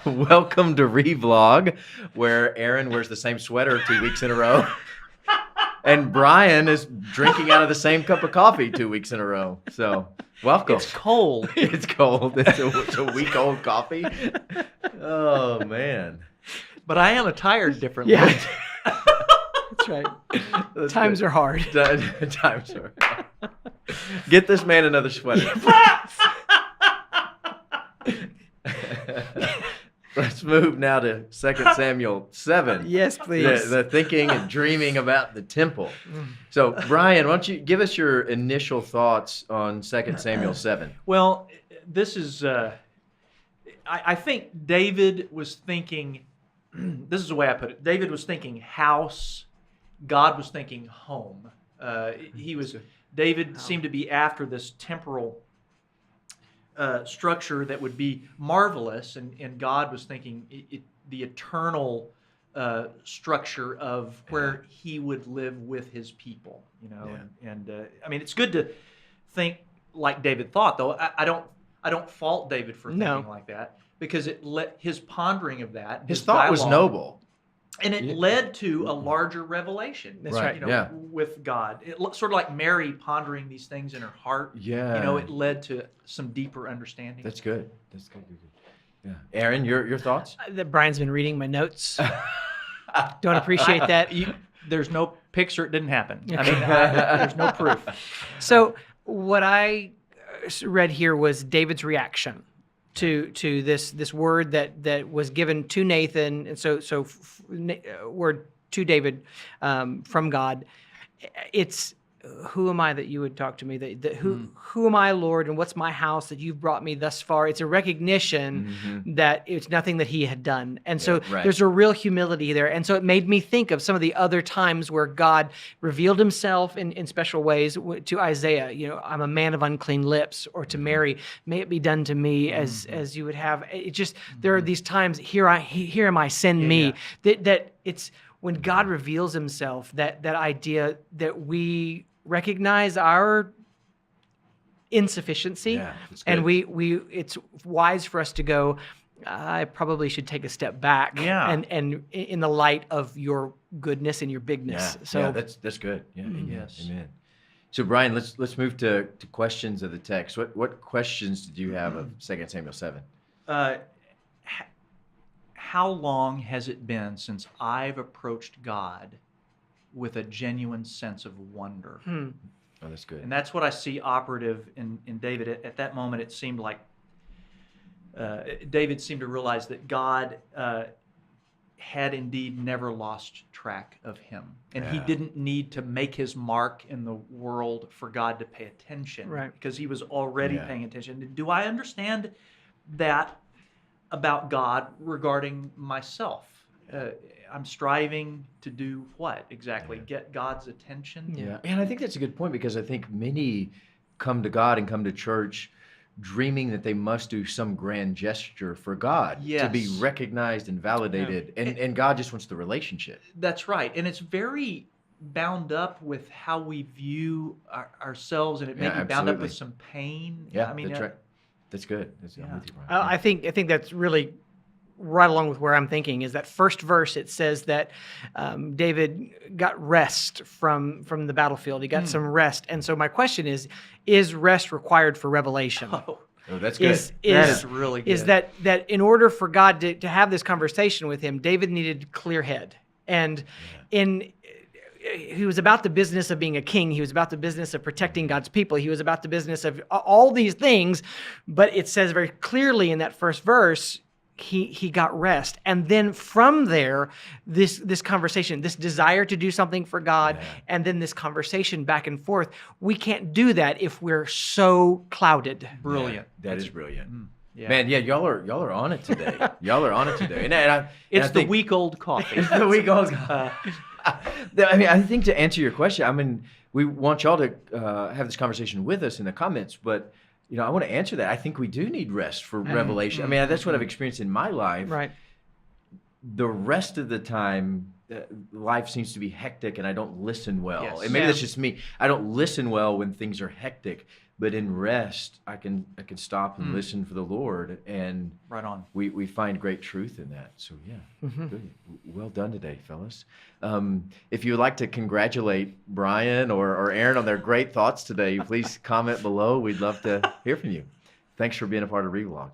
Welcome to Revlog, where Aaron wears the same sweater 2 weeks in a row, and Bryan is drinking out of the same cup of coffee 2 weeks in a row. So, welcome. It's cold. It's cold. It's a week-old coffee. Oh, man. But I am attired differently. Yeah. That's right. That's Times good. are hard. Times are hard. Get this man another sweater. Let's move now to 2 Samuel 7. Yes, please. The thinking and dreaming about the temple. So, Bryan, why don't you give us your initial thoughts on 2 Samuel 7? Well, this is, I think David was thinking, this is the way I put it. David was thinking house, God was thinking home. David seemed to be after this temporal structure that would be marvelous, and God was thinking the eternal structure of where He would live with His people. You know, and I mean, it's good to think like David thought, though. I don't fault David for thinking like that, because his pondering of that, his thought was noble. And it led to a larger revelation. That's right. You know, with God. It sort of like Mary pondering these things in her heart. Yeah. You know, it led to some deeper understanding. That's good. That's good. Yeah. Aaron, your thoughts? That Brian's been reading my notes. Don't appreciate that. There's no picture. It didn't happen. I mean, there's no proof. So what I read here was David's reaction to this word that was given to Nathan, and so word to David from God. It's, who am I that you would talk to me? Who am I, Lord, and what's my house that you've brought me thus far? It's a recognition that it's nothing that he had done. And so there's a real humility there. And so it made me think of some of the other times where God revealed himself in special ways to Isaiah. You know, I'm a man of unclean lips, or to Mary, may it be done to me as you would have. It just, there are these times, here am I, send me. That it's when God reveals himself, that idea that we recognize our insufficiency, and we it's wise for us to go, I probably should take a step back, and in the light of your goodness and your bigness. That's good. Amen. So, Bryan, let's move to questions of the text. What questions did you have of 2 Samuel 7? How long has it been since I've approached God with a genuine sense of wonder? Oh, that's good. And that's what I see operative in David. At that moment, it seemed like David seemed to realize that God had indeed never lost track of him. And he didn't need to make his mark in the world for God to pay attention, because he was already paying attention. Do I understand that about God regarding myself? I'm striving to do what exactly? Get God's attention? Yeah, and I think that's a good point, because I think many come to God and come to church dreaming that they must do some grand gesture for God to be recognized and validated, and God just wants the relationship. That's right, and it's very bound up with how we view ourselves, and it may be bound up with some pain. Yeah, I mean, that's right. That's good. I'm with you, Bryan. I think that's really right along with where I'm thinking, is that first verse. It says that David got rest from the battlefield. He got some rest. And so my question is rest required for revelation? Oh, that's good. That is really good. Is that in order for God to have this conversation with him, David needed a clear head. And he was about the business of being a king. He was about the business of protecting God's people. He was about the business of all these things. But it says very clearly in that first verse, he got rest. And then from there, this conversation, this desire to do something for God, and then this conversation back and forth, we can't do that if we're so clouded. Brilliant. That is brilliant. Man, y'all are on it today. Y'all are on it today. And it's the week-old coffee. It's the week-old coffee. I mean, I think to answer your question, I mean, we want y'all to have this conversation with us in the comments, but I want to answer that. I think we do need rest for revelation. I mean, that's what I've experienced in my life. Right. The rest of the time, life seems to be hectic and I don't listen well. Yes. And maybe that's just me. I don't listen well when things are hectic, but in rest, I can stop and listen for the Lord, and right on. We find great truth in that. So yeah, good. Well done today, fellas. If you would like to congratulate Bryan or Aaron on their great thoughts today, please comment below. We'd love to hear from you. Thanks for being a part of Revlog.